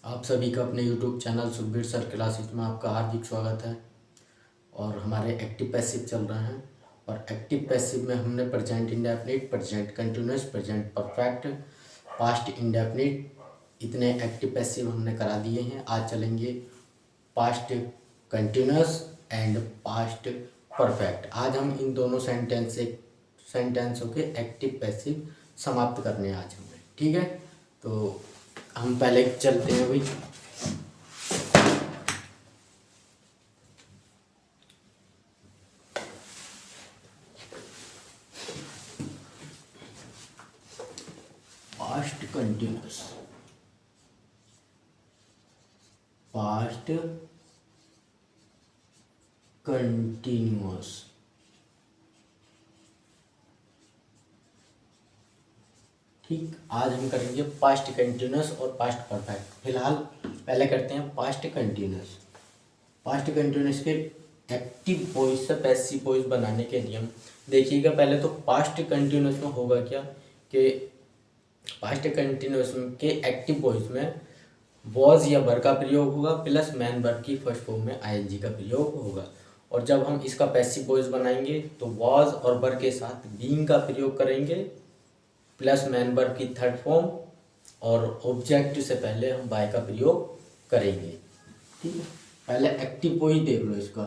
आप सभी का अपने YouTube channel Sukhbir sir classes में आपका हार्दिक स्वागत है। और हमारे एक्टिव पैसिव चल रहे हैं और एक्टिव पैसिव में हमने present indefinite, present continuous, present perfect, past indefinite इतने एक्टिव पैसिव हमने करा दिए हैं। आज चलेंगे past continuous and past perfect. आज हम इन दोनों सेंटेंसों के एक्टिव पैसिव समाप्त करने आज हमें, ठीक है। तो हम पहले चलते हैं भाई। पास्ट कंटिन्यूअस, पास्ट कंटिन्यूअस, ठीक। आज हम करेंगे पास्ट कंटिन्यूअस और पास्ट परफेक्ट। फिलहाल पहले करते हैं पास्ट कंटिन्यूअस। पास्ट कंटिन्यूअस के एक्टिव वॉइस से पैसिव वॉइस बनाने के नियम देखिएगा। पहले तो पास्ट कंटिन्यूअस में होगा क्या कि पास्ट कंटिन्यूअस के एक्टिव वॉइस में वॉज या वर का प्रयोग होगा प्लस मैन वर्ब की फर्स्ट फॉर्म में आईएनजी का प्रयोग होगा। और जब हम इसका पैसिव वॉइस बनाएंगे तो वॉज और वर के साथ बीइंग का प्रयोग करेंगे प्लस मैन वर्ब की थर्ड फॉर्म, और ऑब्जेक्ट से पहले हम बाय का प्रयोग करेंगे, ठीक है। पहले एक्टिव वॉइस देख लो इसका,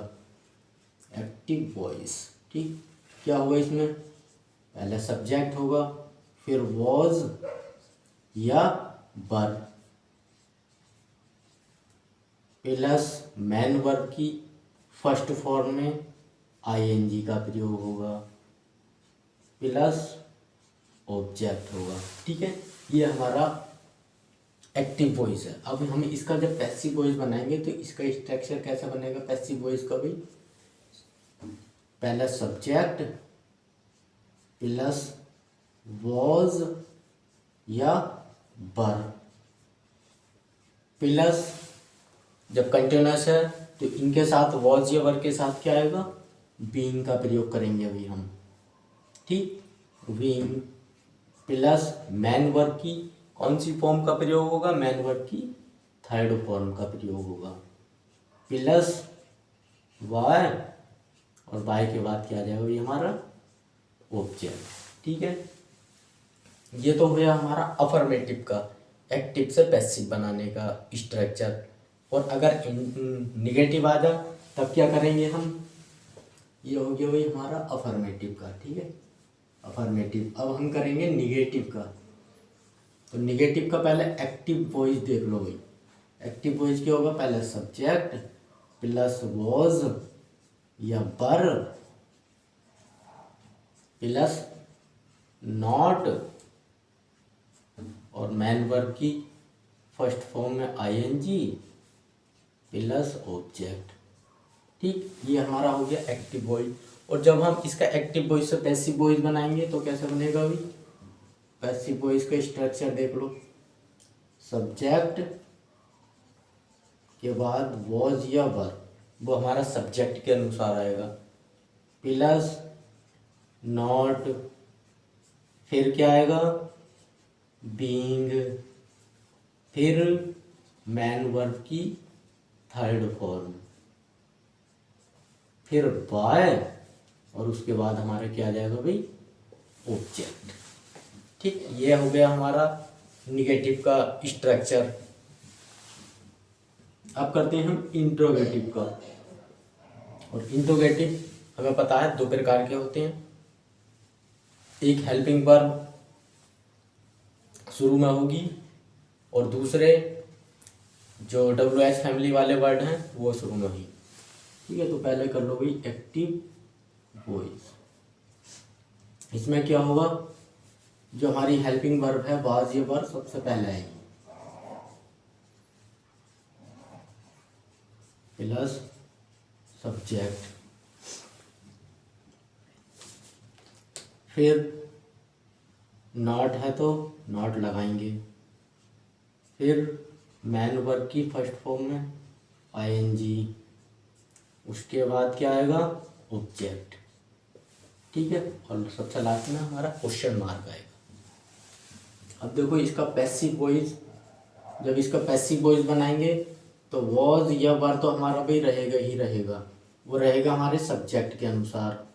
एक्टिव वॉइस, ठीक। क्या होगा इसमें, पहले सब्जेक्ट होगा, फिर वॉज या वर प्लस मैन वर्ब की फर्स्ट फॉर्म में आईएनजी का प्रयोग होगा प्लस ऑब्जेक्ट होगा, ठीक है। ये हमारा एक्टिव वॉइस है। अब हम इसका जब पैसिव वॉइस बनाएंगे तो इसका स्ट्रक्चर कैसा बनेगा पैसिव वॉइस का भी, पहला सब्जेक्ट प्लस वॉज या वर प्लस, जब कंटिन्यूअस है तो इनके साथ वॉज या वर के साथ क्या आएगा, बीइंग का प्रयोग करेंगे अभी हम, ठीक। बीइंग प्लस मैन वर्ब की कौन सी फॉर्म का प्रयोग होगा, मैन वर्ब की थर्ड फॉर्म का प्रयोग होगा प्लस वाई, और वाई के बाद क्या आ जाएगा ये हमारा ऑब्जेक्ट, ठीक है। ये तो हुआ हमारा अफर्मेटिव का एक्टिव से पैसिव बनाने का स्ट्रक्चर। और अगर निगेटिव आ जाए तब क्या करेंगे हम, ये हो गया भाई हमारा अफर्मेटिव का, ठीक है, अफर्मेटिव। अब हम करेंगे निगेटिव का। तो निगेटिव का पहले एक्टिव वॉइस देख लो भाई। एक्टिव वॉइस क्या होगा, पहले सब्जेक्ट प्लस वॉज या वर प्लस नॉट और मैन वर्ब की फर्स्ट फॉर्म में आईएनजी प्लस ऑब्जेक्ट, ठीक। ये हमारा हो गया एक्टिव वॉइस। और जब हम इसका एक्टिव वॉइस से पैसिव वॉइस बनाएंगे तो कैसे बनेगा अभी, पैसिव वॉइस का स्ट्रक्चर देख लो, सब्जेक्ट के बाद वॉज या वर, वो हमारा सब्जेक्ट के अनुसार आएगा प्लस नॉट, फिर क्या आएगा बीइंग, फिर मैन वर्ब की थर्ड फॉर्म, फिर बाय, और उसके बाद हमारा क्या आ जाएगा भाई ऑब्जेक्ट, ठीक। ये हो गया हमारा निगेटिव का स्ट्रक्चर। अब करते हैं हम इंट्रोगेटिव का। और इंट्रोगेटिव हमें पता है दो प्रकार के होते हैं, एक हेल्पिंग वर्ब शुरू में होगी और दूसरे जो WH फैमिली वाले वर्ड हैं वो शुरू में होगी, ठीक है। तो पहले कर लो भाई एक्टिव वॉइस। इसमें क्या होगा, जो हमारी हेल्पिंग वर्ब है वाज ये वर्ब सबसे पहले आएगी प्लस सब्जेक्ट, फिर नॉट है तो नॉट लगाएंगे, फिर मैन वर्ब की फर्स्ट फॉर्म में आईएनजी, उसके बाद क्या आएगा ऑब्जेक्ट, ठीक है। और सबसे लास्ट में हमारा क्वेश्चन मार्क आएगा। अब देखो इसका पैसिव वॉइस जब इसका पैसिव वॉइस बनाएंगे तो वॉज या वर तो हमारा भाई रहेगा ही रहेगा, वो रहेगा हमारे सब्जेक्ट के अनुसार,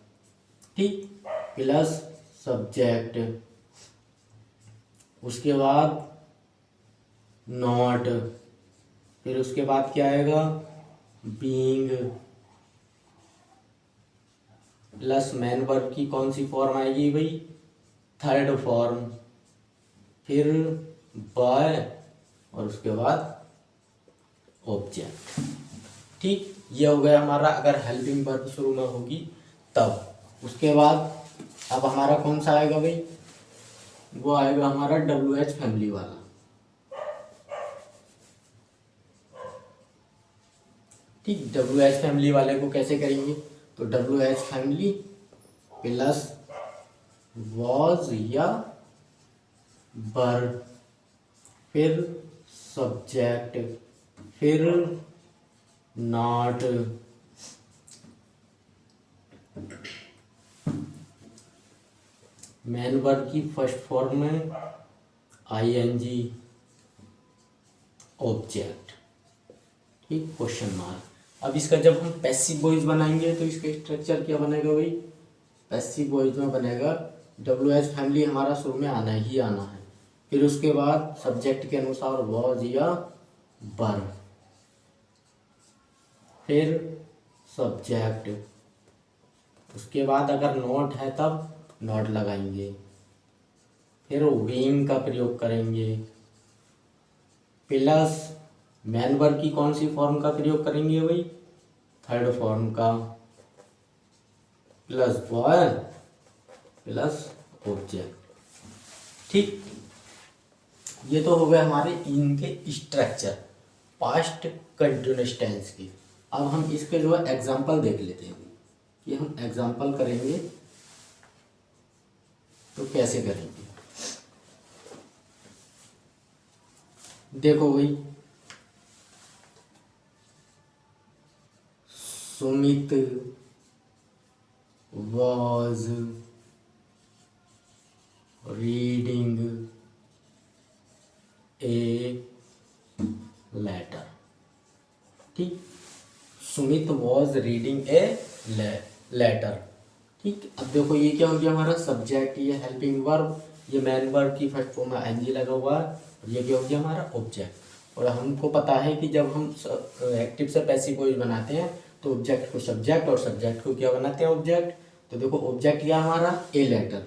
ठीक, प्लस सब्जेक्ट, उसके बाद नॉट, फिर उसके बाद क्या आएगा बीइंग, प्लस मैन वर्ब की कौन सी फॉर्म आएगी भाई, थर्ड फॉर्म, फिर बाय, और उसके बाद ऑब्जेक्ट, ठीक। ये हो गया हमारा अगर हेल्पिंग वर्ब शुरू में होगी तब। उसके बाद अब हमारा कौन सा आएगा भाई, वो आएगा हमारा WH फैमिली वाला, ठीक। WH फैमिली वाले को कैसे करेंगे, तो WH फैमिली प्लस वॉज या वर, फिर सब्जेक्ट, फिर नॉट, मैन वर्ब की फर्स्ट फॉर्म में ING, ऑब्जेक्ट, ठीक, क्वेश्चन मार्क। अब इसका जब हम पैसिव वॉइस बनाएंगे तो इसका स्ट्रक्चर क्या बनेगा भाई, पैसिव वॉइस में बनेगा WH फैमिली हमारा शुरू में आना ही आना है, फिर उसके बाद सब्जेक्ट के अनुसार वॉज या वर, फिर सब्जेक्ट, उसके बाद अगर नॉट है तब नॉट लगाएंगे, फिर बीइंग का प्रयोग करेंगे, प्लस मैन वर्ब की कौन सी फॉर्म का प्रयोग करेंगे भाई, थर्ड फॉर्म का, प्लस बॉय, प्लस ऑब्जेक्ट, ठीक। ये तो हो गए हमारे इनके स्ट्रक्चर पास्ट कंटिन्यूअस टेंस के। अब हम इसके जो है एग्जाम्पल देख लेते हैं कि हम एग्जाम्पल करेंगे तो कैसे करेंगे। देखो भाई, Sumit was reading a letter, ठीक। Sumit was reading a letter, ठीक। अब देखो ये क्या हो गया हमारा सब्जेक्ट, ये हेल्पिंग वर्ब, ये मैन वर्ब की फर्स्ट फॉर्म में ING लगा हुआ है, और ये क्या हो गया हमारा ऑब्जेक्ट। और हमको पता है कि जब हम एक्टिव से पैसिव वॉइस बनाते हैं तो ऑब्जेक्ट को सब्जेक्ट और सब्जेक्ट को क्या बनाते हैं ऑब्जेक्ट। तो देखो ऑब्जेक्ट क्या हमारा ए लेटर,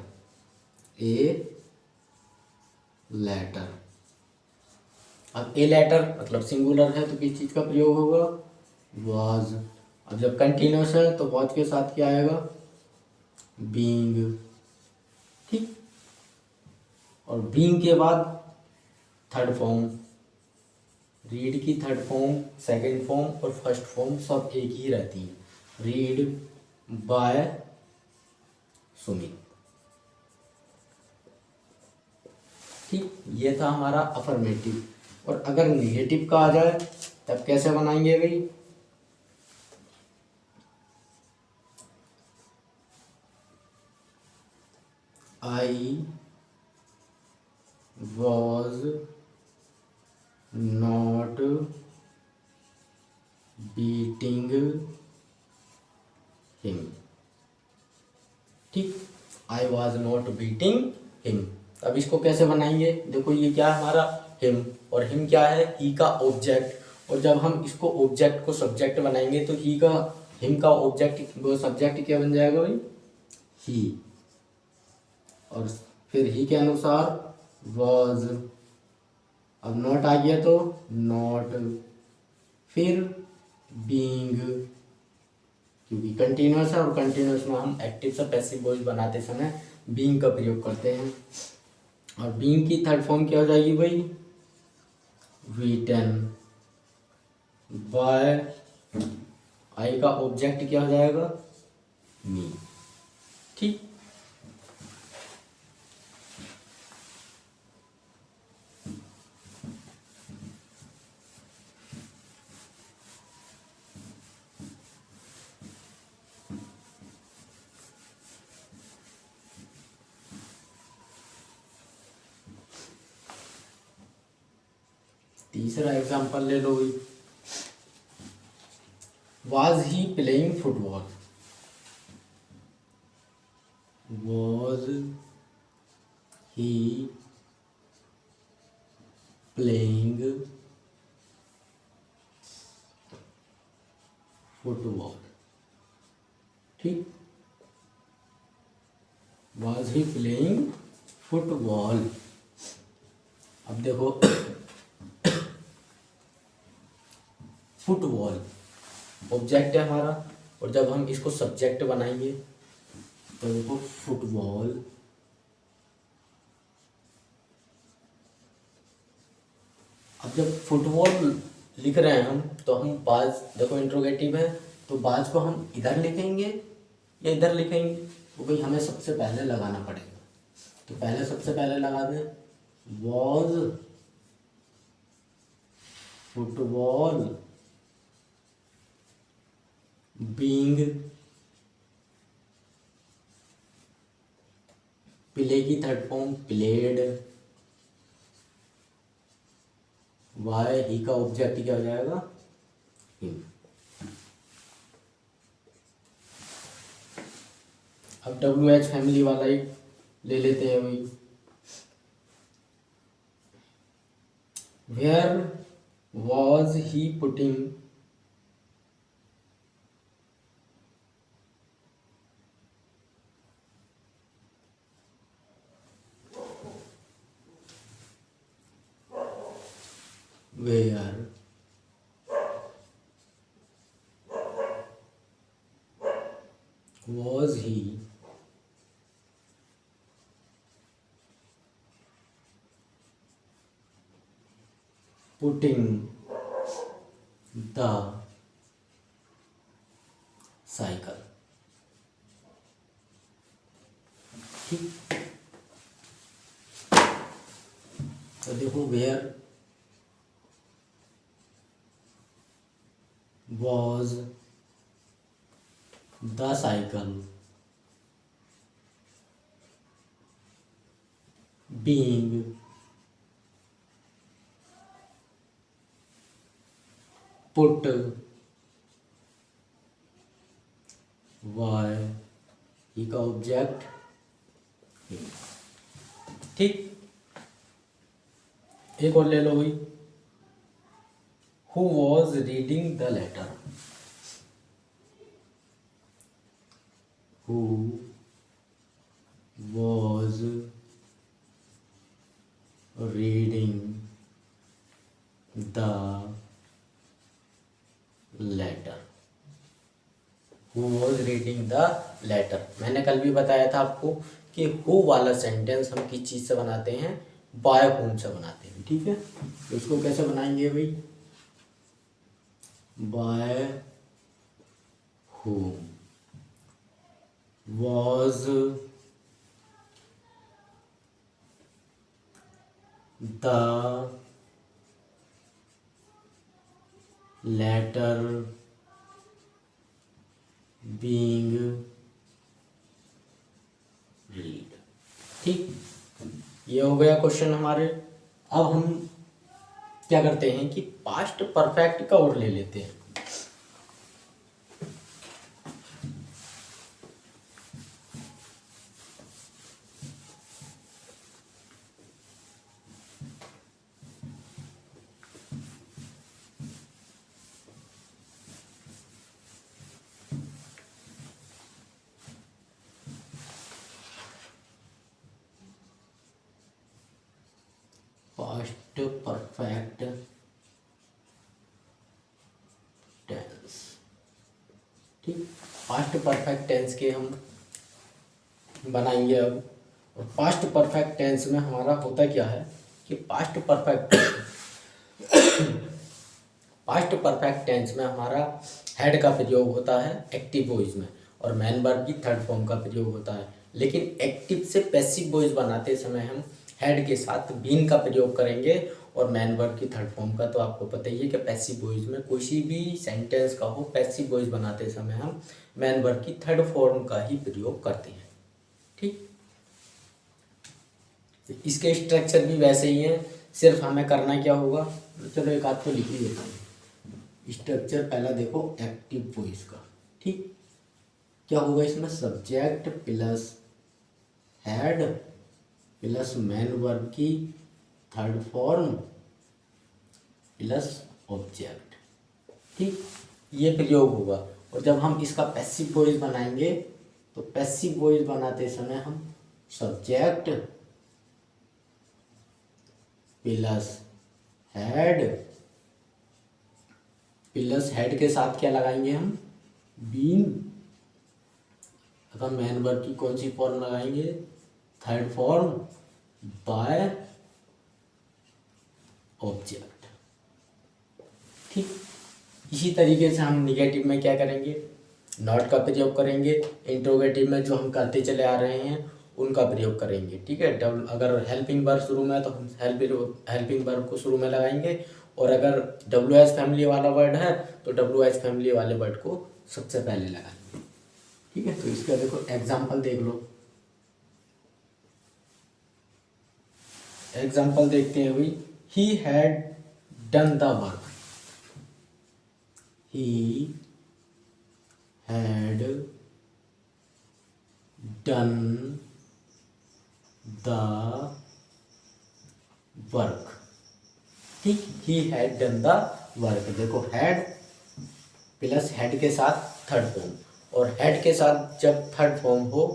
अब ए लेटर मतलब सिंगुलर है तो किस चीज़ का प्रयोग होगा, वाज। अब जब कंटिन्यूअस है तो वाज के साथ क्या आएगा, बीइंग, ठीक। और बीइंग के बाद थर्ड फॉर्म, रीड की थर्ड फॉर्म, सेकंड फॉर्म और फर्स्ट फॉर्म सब एक ही रहती हैं, रीड बाय सुमित, ठीक। ये था हमारा अफर्मेटिव। और अगर नेगेटिव का आ जाए तब कैसे बनाएंगे भाई, I was not beating him, ठीक। I was not beating him. अब इसको कैसे बनाएंगे, देखो ये क्या है हमारा हिम, और हिम क्या है, ही का ऑब्जेक्ट। और जब हम इसको ऑब्जेक्ट को सब्जेक्ट बनाएंगे तो ही का, हिम का ऑब्जेक्ट वो सब्जेक्ट क्या बन जाएगा भाई, ही, और फिर ही के अनुसार वॉज। अब नॉट आ गया तो नॉट, फिर बीइंग, क्योंकि कंटिन्यूअस है और कंटिन्यूअस में हम एक्टिव से पैसिव वॉइस बनाते समय बीइंग का प्रयोग करते हैं। और बीइंग की थर्ड फॉर्म क्या हो जाएगी भाई, रिटन बाय, आई का ऑब्जेक्ट क्या हो जाएगा, मी, ठीक। तीसरा एग्जांपल ले लो भाई, was he playing football, was he playing football, ठीक, was he playing फुटबॉल। अब देखो फुटबॉल ऑब्जेक्ट है हमारा, और जब हम इसको सब्जेक्ट बनाएंगे तो देखो फुटबॉल, अब जब फुटबॉल लिख रहे हैं हम तो हम बाज, देखो इंट्रोगेटिव है तो बाज को हम इधर लिखेंगे या इधर लिखेंगे, तो भाई हमें सबसे पहले लगाना पड़ेगा। तो पहले सबसे पहले लगा दें, वॉज फुटबॉल बीइंग, प्ले की third form played, why he का ऑब्जेक्ट क्या हो जाएगा, हिम। अब डब्ल्यू एच फैमिली वाला ही ले लेते हैं वही, where was he putting where was he putting the cycle, ठीक। तो देखो where was the cycle being put by he का ऑब्जेक्ट, ठीक। एक और ले लो भाई, who was reading the letter, who was reading the letter, who was reading the letter। मैंने कल भी बताया था आपको कि who वाला सेंटेंस हम किस चीज़ से बनाते हैं, by whom से बनाते हैं, ठीक है। तो इसको कैसे बनाएंगे भाई, by whom was the letter being read, ठीक। ये हो गया क्वेश्चन हमारे। अब हम क्या करते हैं कि पास्ट परफेक्ट का और ले लेते हैं। पास्ट परफेक्ट टेंस, ठीक। पास्ट परफेक्ट टेंस के हम बनाएंगे अब। और पास्ट परफेक्ट टेंस में हमारा होता क्या है कि पास्ट परफेक्ट टेंस में हमारा हेड का प्रयोग होता है एक्टिव वॉइस में, और मैन वर्ब की थर्ड फॉर्म का प्रयोग होता है। लेकिन एक्टिव से पैसिव वॉइस बनाते समय हम हेड के साथ बीन का प्रयोग करेंगे, और मैन वर्ब की थर्ड फॉर्म का तो आपको पता ही है कि पैसिव वॉइस में कोई भी सेंटेंस का हो, पैसिव वॉइस बनाते समय हम मैन वर्ब की थर्ड फॉर्म का ही प्रयोग करते हैं, ठीक। इसके स्ट्रक्चर भी वैसे ही हैं, सिर्फ हमें करना क्या होगा चलो एक आध तो लिख ही देता हूँ। स्ट्रक्चर पहला देखो एक्टिव वॉइस का, ठीक। क्या होगा इसमें, subject plus head plus main verb की थर्ड फॉर्म प्लस ऑब्जेक्ट, ठीक, ये प्रयोग होगा। और जब हम इसका पैसिव वॉइस बनाएंगे तो पैसिव वॉइस बनाते समय हम सब्जेक्ट प्लस हेड के साथ क्या लगाएंगे हम, बीन, अगर मेन वर्ब की कौन सी फॉर्म लगाएंगे, थर्ड फॉर्म बाय ऑब्जेक्ट, ठीक। इसी तरीके से हम निगेटिव में क्या करेंगे, नॉट का प्रयोग करेंगे। इंट्रोगेटिव में जो हम करते चले आ रहे हैं उनका प्रयोग करेंगे, ठीक है। अगर हेल्पिंग वर्ब शुरू में है तो हम हेल्पिंग वर्ब को शुरू में लगाएंगे, और अगर डब्ल्यू एच फैमिली वाला वर्ड है तो डब्ल्यू एच फैमिली वाले वर्ड को सबसे पहले लगाएंगे, ठीक है। तो इसका देखो एग्जाम्पल देख लो। एग्जाम्पल देखते हैं भाई, he had done the work, he had done the work, ठीक। He had done the work, देखो हैड प्लस हेड के साथ थर्ड फॉर्म, और हेड के साथ जब थर्ड फॉर्म हो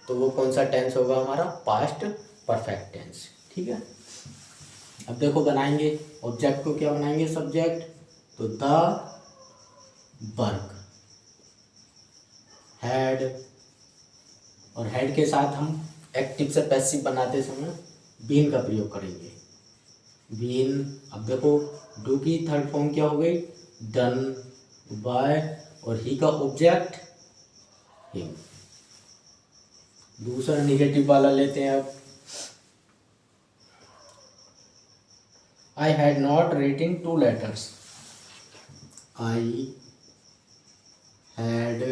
तो वो कौन सा टेंस होगा हमारा, पास्ट परफेक्ट टेंस, ठीक है। अब देखो बनाएंगे, ऑब्जेक्ट को क्या बनाएंगे, सब्जेक्ट, तो द वर्क हैड, और हेड के साथ हम एक्टिव से पैसिव बनाते समय बीन का प्रयोग करेंगे, बीन। अब देखो डू की थर्ड फॉर्म क्या हो गई, डन बाय, और ही का ऑब्जेक्ट हिम। दूसरा निगेटिव वाला लेते हैं अब, I had not written 2 letters, I had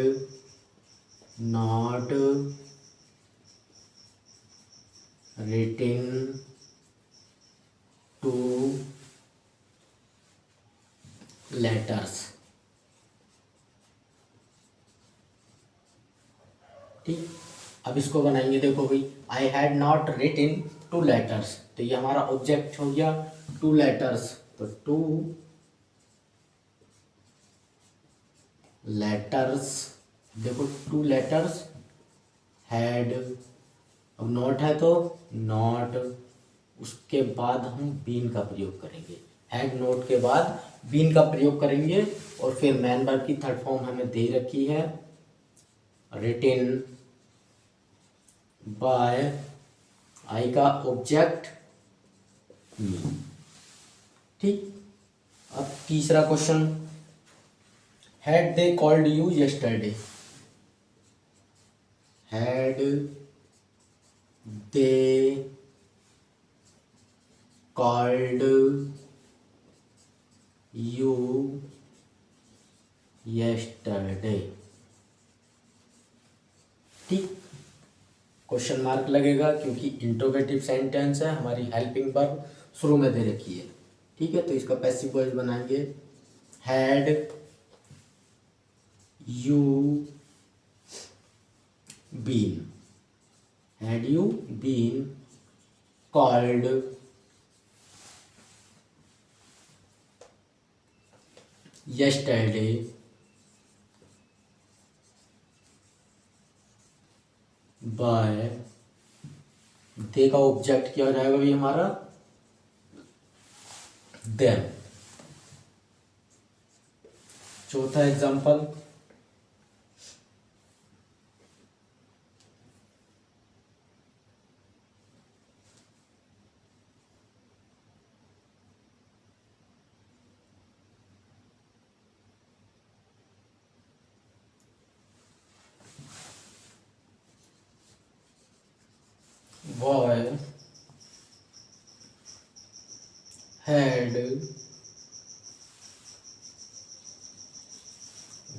not written 2 letters, ठीक। अब इसको बनाएंगे, देखो भाई I had not written 2 letters, तो ये हमारा ऑब्जेक्ट हो गया 2 लेटर्स, तो 2 लेटर्स, देखो 2 लेटर्स हैड, अब नॉट है तो नॉट, उसके बाद हम बीन का प्रयोग करेंगे, हैड नॉट के बाद बीन का प्रयोग करेंगे, और फिर मैन वर्ब की थर्ड फॉर्म हमें दे रखी है रिटन बाय, आई का ऑब्जेक्ट मी, ठीक। अब तीसरा question, had they called you yesterday, had they called you yesterday, ठीक। क्वेश्चन मार्क लगेगा क्योंकि इंट्रोगेटिव सेंटेंस है, हमारी हेल्पिंग वर्ब शुरू में दे रखी है, ठीक है। तो इसका पैसिव वॉइस बनाएंगे, had you been, had you been called yesterday by, they का ऑब्जेक्ट क्या हो जाएगा भाई हमारा, देम। चौथा example,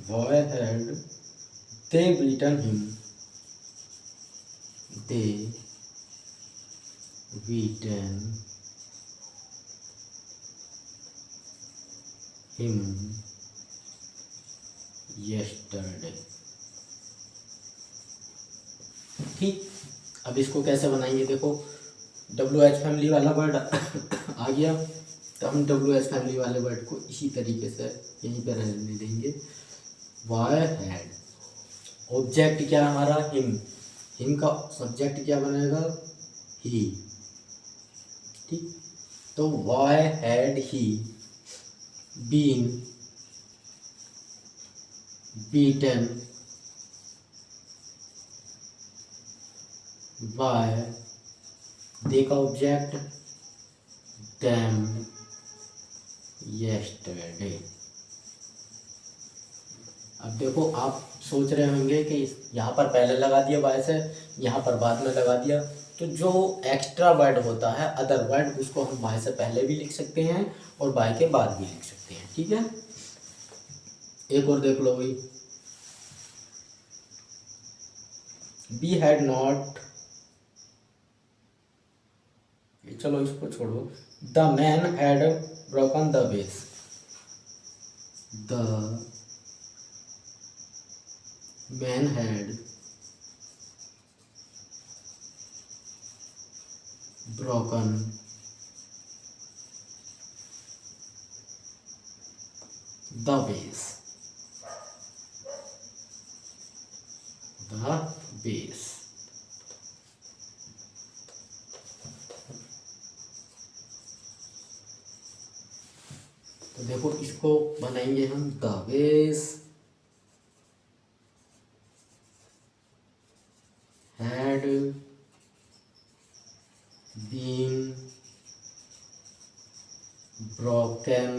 boy had they beaten him, they beaten him yesterday। ठीक, अब इसको कैसे बनाएंगे, देखो WH फैमिली वाला वर्ड आ गया, तो हम WH फैमिली वाले वर्ड को इसी तरीके से यहीं पर रहने देंगे। वाई हैड, ऑब्जेक्ट क्या है हमारा, हिम का सब्जेक्ट क्या बनेगा, ही। ठीक, तो why had he been beaten by, देखा ऑब्जेक्ट, देम यस्टरडे। अब देखो आप सोच रहे होंगे कि यहाँ पर पहले लगा दिया बाय से, यहाँ पर बाद में लगा दिया, तो जो एक्स्ट्रा वर्ड होता है अदर वर्ड, उसको हम बाय से पहले भी लिख सकते हैं और बाय के बाद भी लिख सकते हैं। ठीक है, एक और देख लो भाई, वी हैड नॉट, चलो इसको छोड़ो, the man had broken the vase, the man had broken the vase, the vase. तो देखो इसको बनाएंगे हम, the vase had been broken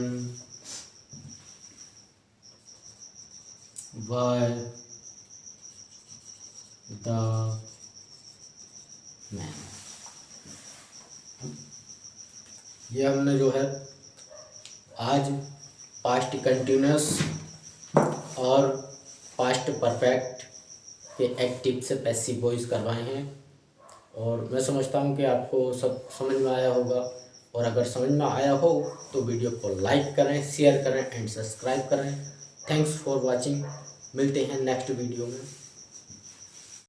by the man. ये हमने जो है आज पास्ट कंटिन्यूस और पास्ट परफेक्ट के एक्टिव से पैसिव वॉइस करवाए हैं, और मैं समझता हूँ कि आपको सब समझ में आया होगा। और अगर समझ में आया हो तो वीडियो को लाइक करें, शेयर करें एंड सब्सक्राइब करें। थैंक्स फॉर वॉचिंग, मिलते हैं नेक्स्ट वीडियो में।